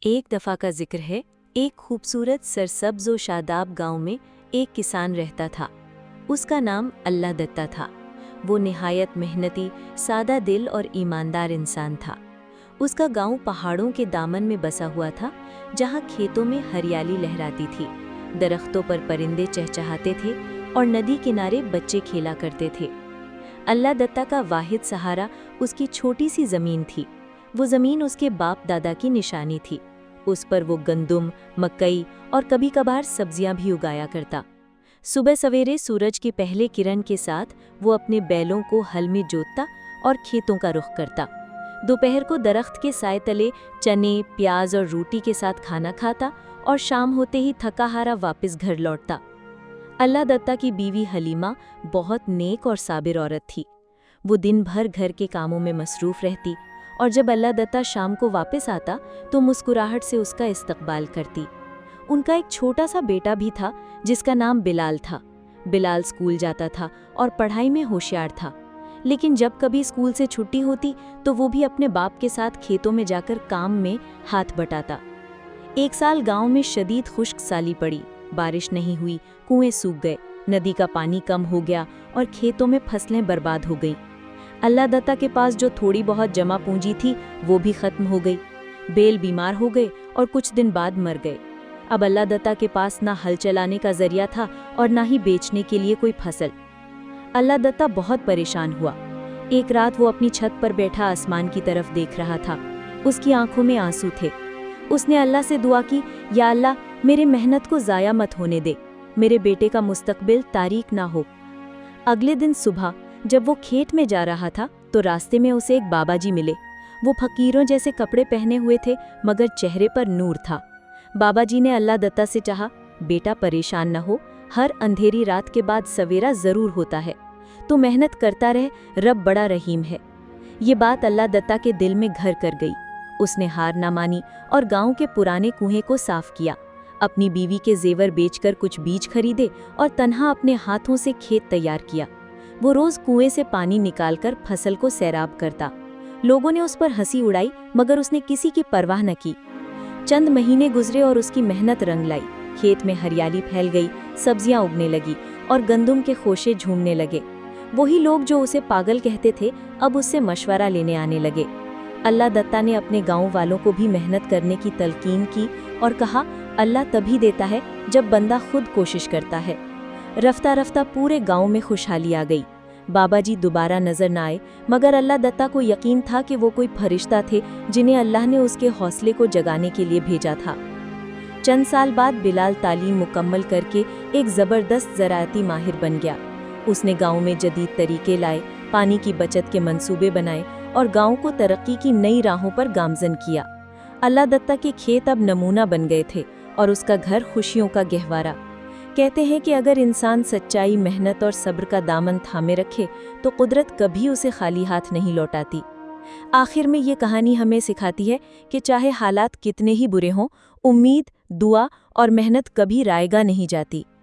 एक दफ़ा का जिक्र है। एक खूबसूरत सरसब्ज़ व शादाब गांव में एक किसान रहता था। उसका नाम अल्लाह दत्ता था। वो निहायत मेहनती, सादा दिल और ईमानदार इंसान था। उसका गांव पहाड़ों के दामन में बसा हुआ था, जहां खेतों में हरियाली लहराती थी, दरख्तों पर परिंदे चहचहाते थे और नदी किनारे बच्चे खेला करते थे। अल्लाह दत्ता का वाहिद सहारा उसकी छोटी सी ज़मीन थी। वो ज़मीन उसके बाप दादा की निशानी थी। उस पर वो गंदुम, मकई और कभी कभार सब्जियां भी उगाया करता। सुबह सवेरे सूरज की पहले किरण के साथ वो अपने बैलों को हल में जोतता और खेतों का रुख करता। दोपहर को दरख्त के साए तले चने, प्याज और रोटी के साथ खाना खाता और शाम होते ही थका हारा वापस घर लौटता। अल्लाह दत्ता की बीवी हलीमा बहुत नेक और साबिर औरत थी। वो दिन भर घर के कामों में मसरूफ़ रहती और जब अल्लाह दत्ता शाम को वापस आता तो मुस्कुराहट से उसका इस्तकबाल करती। उनका एक छोटा सा बेटा भी था जिसका नाम बिलाल था। बिलाल स्कूल जाता था और पढ़ाई में होशियार था, लेकिन जब कभी स्कूल से छुट्टी होती तो वो भी अपने बाप के साथ खेतों में जाकर काम में हाथ बटाता। एक साल गांव में शदीद खुश्क साली पड़ी। बारिश नहीं हुई, कुएं सूख गए, नदी का पानी कम हो गया और खेतों में फसलें बर्बाद हो गईं। अल्लाह दत्ता के पास जो थोड़ी बहुत जमा पूंजी थी वो भी खत्म हो गई। बैल बीमार हो गए और कुछ दिन बाद मर गए। अब अल्लाह दत्ता के पास ना हल चलाने का जरिया था और ना ही बेचने के लिए कोई फसल। अल्लाह दत्ता बहुत परेशान हुआ। एक रात वो अपनी छत पर बैठा आसमान की तरफ देख रहा था। उसकी आंखों में आंसू थे। उसने अल्लाह से दुआ की, या अल्लाह, मेरी मेहनत को ज़ाया मत होने दे, मेरे बेटे का मुस्तकबिल तारीक ना हो। अगले दिन सुबह जब वो खेत में जा रहा था तो रास्ते में उसे एक बाबा जी मिले। वो फकीरों जैसे कपड़े पहने हुए थे, मगर चेहरे पर नूर था। बाबा जी ने अल्लाह दत्ता से चाहा, बेटा परेशान न हो, हर अंधेरी रात के बाद सवेरा ज़रूर होता है, तो मेहनत करता रहे, रब बड़ा रहीम है। ये बात अल्लाह दत्ता के दिल में घर कर गई। उसने हार ना मानी और गांव के पुराने कुएं को साफ किया, अपनी बीवी के जेवर बेचकर कुछ बीज खरीदे और तन्हा अपने हाथों से खेत तैयार किया। वो रोज कुएं से पानी निकालकर फसल को सैराब करता। लोगों ने उस पर हंसी उड़ाई, मगर उसने किसी की परवाह न की। चंद महीने गुजरे और उसकी मेहनत रंग लाई। खेत में हरियाली फैल गई, सब्जियां उगने लगी और गंदुम के खोशे झूमने लगे। वही लोग जो उसे पागल कहते थे अब उससे मशवरा लेने आने लगे। अल्लाह दत्ता ने अपने गांव वालों को भी मेहनत करने की तलकीन की और कहा, अल्लाह तभी देता है जब बंदा खुद कोशिश करता है। रफ्ता रफ्ता पूरे गांव में खुशहाली आ गई। बाबा जी दोबारा नजर न आए, मगर अल्लाह दत्ता को यकीन था कि वो कोई फरिश्ता थे जिन्हें अल्लाह ने उसके हौसले को जगाने के लिए भेजा था। चंद साल बाद बिलाल तालीम मुकम्मल करके एक ज़बरदस्त ज़राअती माहिर बन गया। उसने गांव में जदीद तरीके लाए, पानी की बचत के मंसूबे बनाए और गांव को तरक्की की नई राहों पर गामजन किया। अल्लाह दत्ता के खेत अब नमूना बन गए थे और उसका घर खुशियों का गहवारा। कहते हैं कि अगर इंसान सच्चाई, मेहनत और सब्र का दामन थामे रखे तो कुदरत कभी उसे खाली हाथ नहीं लौटाती। आखिर में ये कहानी हमें सिखाती है कि चाहे हालात कितने ही बुरे हों, उम्मीद, दुआ और मेहनत कभी रायगा नहीं जाती।